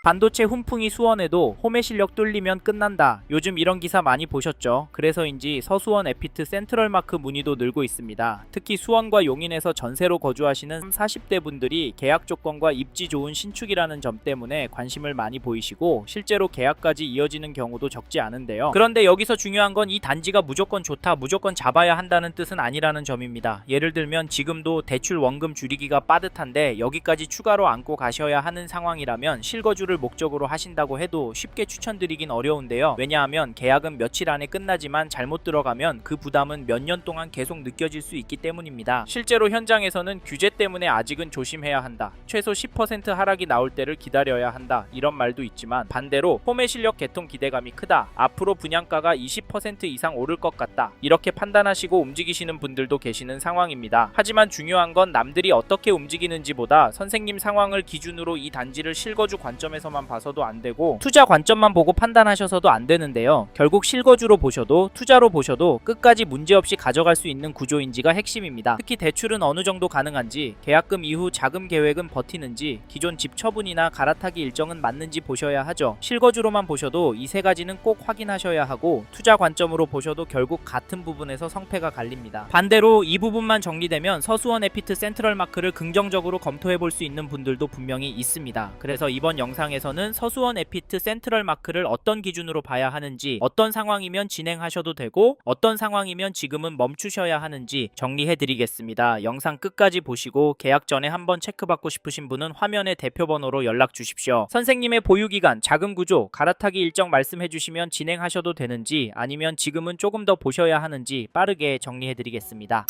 반도체 훈풍이 수원에도 홈의 실력 뚫리면 끝난다. 요즘 이런 기사 많이 보셨죠? 그래서인지 서수원 에피트 센트럴마크 문의도 늘고 있습니다. 특히 수원과 용인에서 전세로 거주하시는 40대 분들이 계약 조건과 입지 좋은 신축이라는 점 때문에 관심을 많이 보이시고 실제로 계약까지 이어지는 경우도 적지 않은데요. 그런데 여기서 중요한 건 이 단지가 무조건 좋다, 무조건 잡아야 한다는 뜻은 아니라는 점입니다. 예를 들면 지금도 대출 원금 줄이기가 빠듯한데 여기까지 추가로 안고 가셔야 하는 상황이라면 실거주를 목적으로 하신다고 해도 쉽게 추천드리긴 어려운데요. 왜냐하면 계약은 며칠 안에 끝나지만 잘못 들어가면 그 부담은 몇 년 동안 계속 느껴질 수 있기 때문입니다. 실제로 현장에서는 규제 때문에 아직은 조심해야 한다, 최소 10% 하락이 나올 때를 기다려야 한다, 이런 말도 있지만 반대로 홈의 실력 개통 기대감이 크다, 앞으로 분양가가 20% 이상 오를 것 같다, 이렇게 판단하시고 움직이시는 분들도 계시는 상황입니다. 하지만 중요한 건 남들이 어떻게 움직이는지보다 선생님 상황을 기준으로 이 단지를 실거주 관점에서만 봐서도 안 되고 투자 관점만 보고 판단하셔서도 안 되는데요. 결국 실거주로 보셔도 투자로 보셔도 끝까지 문제없이 가져갈 수 있는 구조인지가 핵심입니다. 특히 대출은 어느 정도 가능한지, 계약금 이후 자금 계획은 버티는지, 기존 집 처분이나 갈아타기 일정은 맞는지 보셔야 하죠. 실거주로만 보셔도 이 세 가지는 꼭 확인하셔야 하고 투자 관점으로 보셔도 결국 같은 부분에서 성패가 갈립니다. 반대로 이 부분만 정리되면 서수원 에피트 센트럴마크를 긍정적으로 검토해 볼 수 있는 분들도 분명히 있습니다. 그래서 이번 영상에서는 서수원 에피트 센트럴마크를 어떤 기준으로 봐야 하는지, 어떤 상황이면 진행하셔도 되고 어떤 상황이면 지금은 멈추셔야 하는지 정리해 드리겠습니다. 영상 끝까지 보시고 계약 전에 한번 체크받고 싶으신 분은 화면의 대표번호로 연락 주십시오. 선생님의 보유기간, 자금 구조, 갈아타기 일정 말씀해 주시면 진행하셔도 되는지, 아니면 지금은 조금 더 보셔야 하는지 빠르게 정리해 드리겠습니다.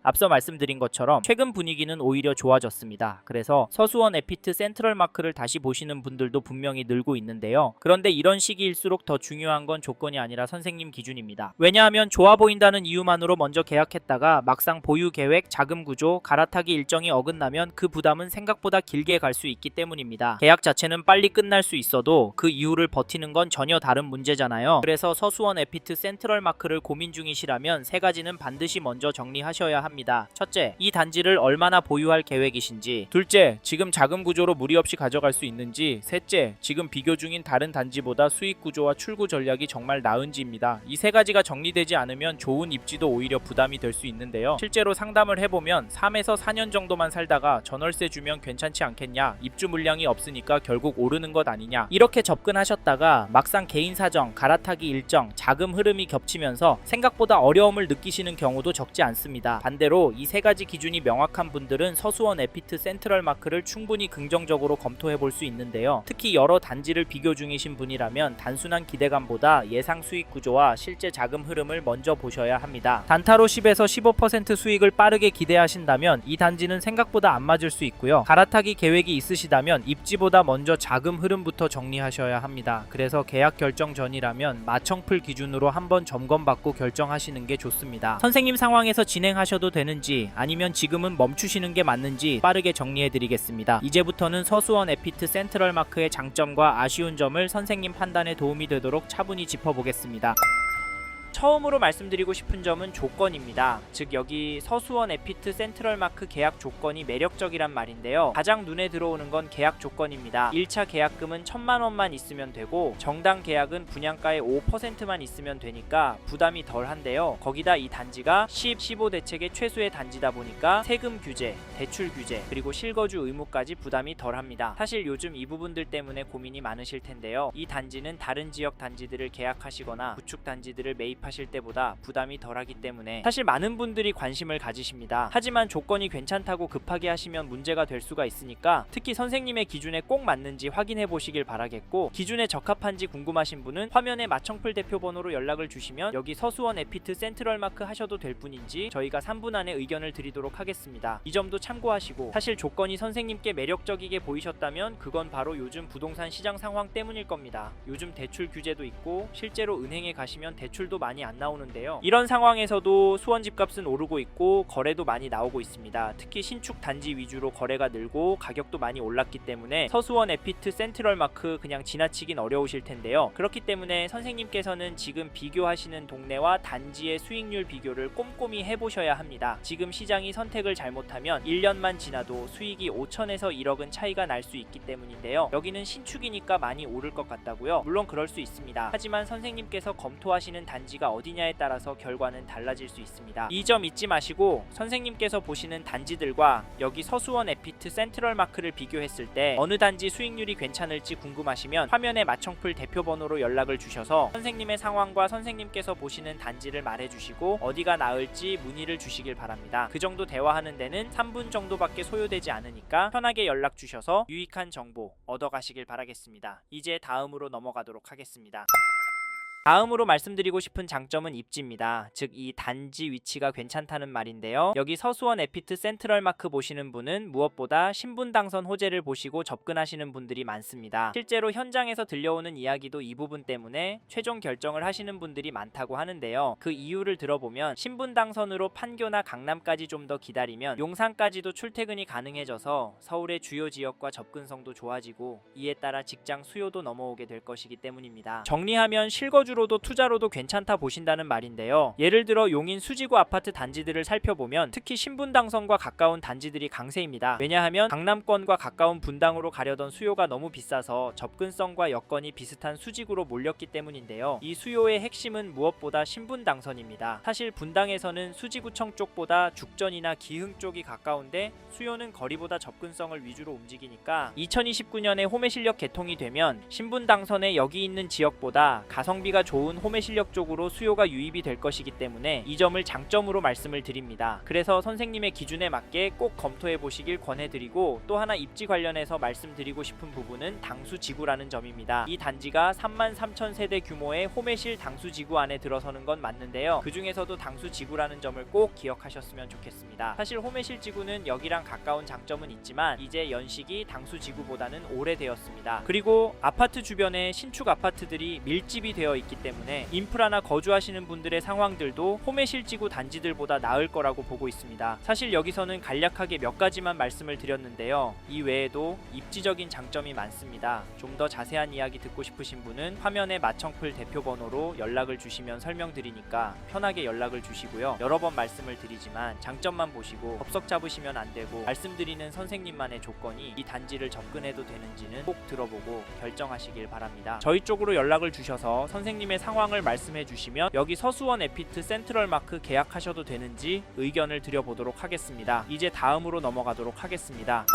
앞서 말씀드린 것처럼 최근 분위기는 오히려 좋아졌습니다. 그래서 서수원 에피트 센트럴마크를 다시 보시는 분들도 분명히 늘고 있는데요. 그런데 이런 시기일수록 더 중요한 건 조건이 아니라 선생님 기준입니다. 왜냐하면 좋아 보인다는 이유만으로 먼저 계약했다가 막상 보유 계획, 자금 구조, 갈아타기 일정이 어긋나면 그 부담은 생각보다 길게 갈 수 있기 때문입니다. 계약 자체는 빨리 끝날 수 있어도 그 이후를 버티는 건 전혀 다른 문제잖아요. 그래서 서수원 에피트 센트럴마크를 고민 중이시라면 세 가지는 반드시 먼저 정리하셔야 합니다. 첫째, 이 단지를 얼마나 보유할 계획이신지. 둘째, 지금 자금 구조로 무리 없이 가져갈 수 있는지. 셋째, 지금 비교 중인 다른 단지보다 수익 구조와 출구 전략이 정말 나은지입니다. 이 세 가지가 정리되지 않으면 좋은 입지도 오히려 부담이 될 수 있는데요. 실제로 상담을 해보면 3에서 4년 정도만 살다가 전월세 주면 괜찮지 않겠냐, 입주 물량이 없으니까 결국 오르는 것 아니냐, 이렇게 접근하셨다가 막상 개인 사정, 갈아타기 일정, 자금 흐름이 겹치면서 생각보다 어려움을 느끼시는 경우도 적지 않습니다. 반대로 이 세 가지 기준이 명확한 분들은 서수원 에피트 센트럴마크를 충분히 긍정적으로 검토해 볼 수 있는데요. 특히 여러 단지를 비교 중이신 분이라면 단순한 기대감보다 예상 수익 구조와 실제 자금 흐름을 먼저 보셔야 합니다. 단타로 10에서 15% 수익을 빠르게 기대하신다면 이 단지는 생각보다 안 맞을 수 있고요. 갈아타기 계획이 있으시다면 입지보다 먼저 자금 흐름부터 정리하셔야 합니다. 그래서 계약 결정 전이라면 마청풀 기준으로 한번 점검받고 결정하시는 게 좋습니다. 선생님 상황에서 진행하셔도 되는지, 아니면 지금은 멈추시는 게 맞는지 빠르게 정리해 드리겠습니다. 이제부터는 서수원 에피트 센트럴마크의 장점과 아쉬운 점을 선생님 판단에 도움이 되도록 차분히 짚어보겠습니다. 처음으로 말씀드리고 싶은 점은 조건입니다. 즉 여기 서수원 에피트 센트럴마크 계약 조건이 매력적이란 말인데요. 가장 눈에 들어오는 건 계약 조건입니다. 1차 계약금은 1000만원만 있으면 되고 정당 계약은 분양가의 5%만 있으면 되니까 부담이 덜한데요. 거기다 이 단지가 10, 15 대책의 최소의 단지다 보니까 세금 규제, 대출 규제, 그리고 실거주 의무까지 부담이 덜합니다. 사실 요즘 이 부분들 때문에 고민이 많으실 텐데요. 이 단지는 다른 지역 단지들을 계약하시거나 구축 단지들을 매입하실 때보다 부담이 덜하기 때문에 사실 많은 분들이 관심을 가지십니다. 하지만 조건이 괜찮다고 급하게 하시면 문제가 될 수가 있으니까 특히 선생님의 기준에 꼭 맞는지 확인해 보시길 바라겠고, 기준에 적합한지 궁금하신 분은 화면에 마청풀 대표 번호로 연락을 주시면 여기 서수원 에피트 센트럴마크 하셔도 될 뿐인지 저희가 3분 안에 의견을 드리도록 하겠습니다. 이 점도 참고하시고, 사실 조건이 선생님께 매력적이게 보이셨다면 그건 바로 요즘 부동산 시장 상황 때문일 겁니다. 요즘 대출 규제도 있고 실제로 은행에 가시면 대출도 많이 많이 안 나오는데요. 이런 상황에서도 수원 집값은 오르고 있고 거래도 많이 나오고 있습니다. 특히 신축 단지 위주로 거래가 늘고 가격도 많이 올랐기 때문에 서수원 에피트 센트럴마크 그냥 지나치긴 어려우실 텐데요. 그렇기 때문에 선생님께서는 지금 비교하시는 동네와 단지의 수익률 비교를 꼼꼼히 해보셔야 합니다. 지금 시장이 선택을 잘못하면 1년만 지나도 수익이 5천에서 1억은 차이가 날 수 있기 때문인데요. 여기는 신축이니까 많이 오를 것 같다고요? 물론 그럴 수 있습니다. 하지만 선생님께서 검토하시는 단지가 어디냐에 따라서 결과는 달라질 수 있습니다. 이 점 잊지 마시고 선생님께서 보시는 단지들과 여기 서수원 에피트 센트럴마크를 비교했을 때 어느 단지 수익률이 괜찮을지 궁금하시면 화면에 마청풀 대표번호로 연락을 주셔서 선생님의 상황과 선생님께서 보시는 단지를 말해주시고 어디가 나을지 문의를 주시길 바랍니다. 그 정도 대화하는 데는 3분 정도밖에 소요되지 않으니까 편하게 연락 주셔서 유익한 정보 얻어가시길 바라겠습니다. 이제 다음으로 넘어가도록 하겠습니다. 다음으로 말씀드리고 싶은 장점은 입지입니다. 즉 이 단지 위치가 괜찮다는 말인데요. 여기 서수원 에피트 센트럴마크 보시는 분은 무엇보다 신분당선 호재를 보시고 접근하시는 분들이 많습니다. 실제로 현장에서 들려오는 이야기도 이 부분 때문에 최종 결정을 하시는 분들이 많다고 하는데요. 그 이유를 들어보면 신분당선으로 판교나 강남까지 좀 더 기다리면 용산까지도 출퇴근이 가능해져서 서울의 주요 지역과 접근성도 좋아지고 이에 따라 직장 수요도 넘어오게 될 것이기 때문입니다. 정리하면 실거주로도 투자로도 괜찮다 보신다는 말인데요. 예를 들어 용인 수지구 아파트 단지들을 살펴보면 특히 신분당선과 가까운 단지들이 강세입니다. 왜냐하면 강남권과 가까운 분당으로 가려던 수요가 너무 비싸서 접근성과 여건이 비슷한 수지구로 몰렸기 때문인데요. 이 수요의 핵심은 무엇보다 신분당선입니다. 사실 분당에서는 수지구청 쪽보다 죽전이나 기흥 쪽이 가까운데 수요는 거리보다 접근성을 위주로 움직이니까 2029년에 홈의실력 개통이 되면 신분당선에 여기 있는 지역보다 가성비가 좋은 홈의실력 쪽으로 수요가 유입이 될 것이기 때문에 이 점을 장점으로 말씀을 드립니다. 그래서 선생님의 기준에 맞게 꼭 검토해 보시길 권해드리고 또 하나 입지 관련해서 말씀드리고 싶은 부분은 당수지구라는 점입니다. 이 단지가 33,000세대 규모의 홈의실 당수지구 안에 들어서는 건 맞는데요. 그 중에서도 당수지구라는 점을 꼭 기억하셨으면 좋겠습니다. 사실 홈의실 지구는 여기랑 가까운 장점은 있지만 이제 연식이 당수지구보다는 오래되었습니다. 그리고 아파트 주변에 신축 아파트들이 밀집이 되어 있기 때문에 인프라나 거주하시는 분들의 상황들도 홈의실지구 단지들보다 나을 거라고 보고 있습니다. 사실 여기서는 간략하게 몇 가지만 말씀을 드렸는데요. 이 외에도 입지적인 장점이 많습니다. 좀 더 자세한 이야기 듣고 싶으신 분은 화면에 마청풀 대표번호로 연락을 주시면 설명드리니까 편하게 연락을 주시고요. 여러 번 말씀을 드리지만 장점만 보시고 접석 잡으시면 안 되고 말씀드리는 선생님만의 조건이 이 단지를 접근해도 되는지는 꼭 들어보고 결정하시길 바랍니다. 저희 쪽으로 연락을 주셔서 선생님의 상황을 말씀해 주시면 여기 서수원 에피트 센트럴마크 계약하셔도 되는지 의견을 드려보도록 하겠습니다. 이제 다음으로 넘어가도록 하겠습니다.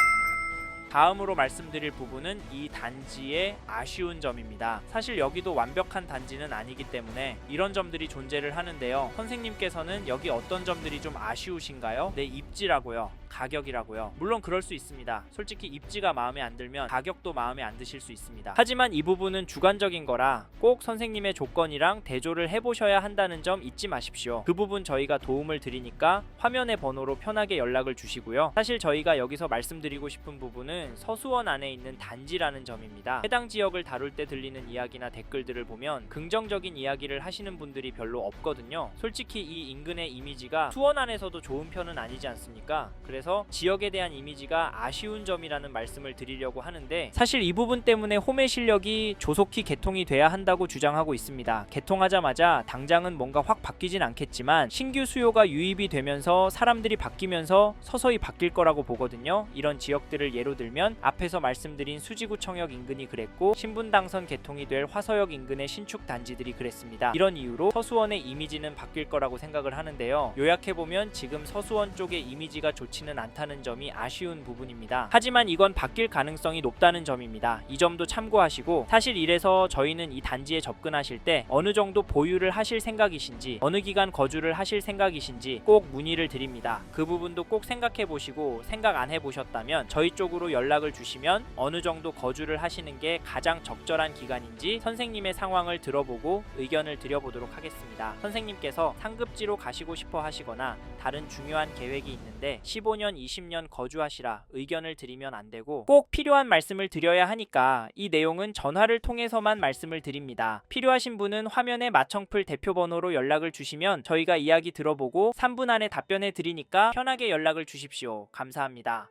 다음으로 말씀드릴 부분은 이 단지의 아쉬운 점입니다. 사실 여기도 완벽한 단지는 아니기 때문에 이런 점들이 존재를 하는데요. 선생님께서는 여기 어떤 점들이 좀 아쉬우신가요? 네, 입지라고요. 가격이라고요. 물론 그럴 수 있습니다. 솔직히 입지가 마음에 안 들면 가격도 마음에 안 드실 수 있습니다. 하지만 이 부분은 주관적인 거라 꼭 선생님의 조건이랑 대조를 해보셔야 한다는 점 잊지 마십시오. 그 부분 저희가 도움을 드리니까 화면의 번호로 편하게 연락을 주시고요. 사실 저희가 여기서 말씀드리고 싶은 부분은 서수원 안에 있는 단지라는 점입니다. 해당 지역을 다룰 때 들리는 이야기나 댓글들을 보면 긍정적인 이야기를 하시는 분들이 별로 없거든요. 솔직히 이 인근의 이미지가 수원 안에서도 좋은 편은 아니지 않습니까? 그래서 지역에 대한 이미지가 아쉬운 점이라는 말씀을 드리려고 하는데 사실 이 부분 때문에 홈의실력이 조속히 개통이 돼야 한다고 주장하고 있습니다. 개통하자마자 당장은 뭔가 확 바뀌진 않겠지만 신규 수요가 유입이 되면서 사람들이 바뀌면서 서서히 바뀔 거라고 보거든요. 이런 지역들을 예로 들면 앞에서 말씀드린 수지구청역 인근이 그랬고 신분당선 개통이 될 화서역 인근의 신축 단지들이 그랬습니다. 이런 이유로 서수원의 이미지는 바뀔 거라고 생각을 하는데요. 요약해보면 지금 서수원 쪽의 이미지가 좋지는 않다는 점이 아쉬운 부분입니다. 하지만 이건 바뀔 가능성이 높다는 점입니다. 이 점도 참고하시고 사실 이래서 저희는 이 단지에 접근하실 때 어느 정도 보유를 하실 생각이신지 어느 기간 거주를 하실 생각이신지 꼭 문의를 드립니다. 그 부분도 꼭 생각해보시고 생각 안 해보셨다면 저희 쪽으로 연락을 주시면 어느 정도 거주를 하시는 게 가장 적절한 기간인지 선생님의 상황을 들어보고 의견을 드려보도록 하겠습니다. 선생님께서 상급지로 가시고 싶어 하시거나 다른 중요한 계획이 있는데 15년, 20년 거주하시라 의견을 드리면 안 되고 꼭 필요한 말씀을 드려야 하니까 이 내용은 전화를 통해서만 말씀을 드립니다. 필요하신 분은 화면에 마청풀 대표번호로 연락을 주시면 저희가 이야기 들어보고 3분 안에 답변해 드리니까 편하게 연락을 주십시오. 감사합니다.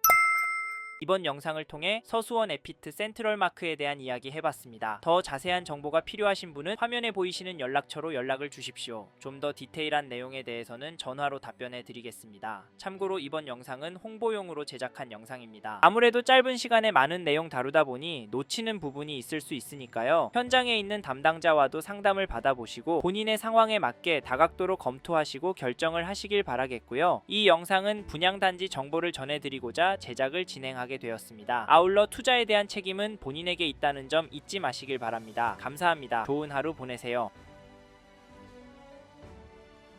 이번 영상을 통해 서수원 에피트 센트럴마크에 대한 이야기 해봤습니다. 더 자세한 정보가 필요하신 분은 화면에 보이시는 연락처로 연락을 주십시오. 좀 더 디테일한 내용에 대해서는 전화로 답변해 드리겠습니다. 참고로 이번 영상은 홍보용으로 제작한 영상입니다. 아무래도 짧은 시간에 많은 내용 다루다 보니 놓치는 부분이 있을 수 있으니까요. 현장에 있는 담당자와도 상담을 받아보시고 본인의 상황에 맞게 다각도로 검토하시고 결정을 하시길 바라겠고요. 이 영상은 분양단지 정보를 전해드리고자 제작을 진행하게 되었습니다. 아울러 투자에 대한 책임은 본인에게 있다는 점 잊지 마시길 바랍니다. 감사합니다. 좋은 하루 보내세요.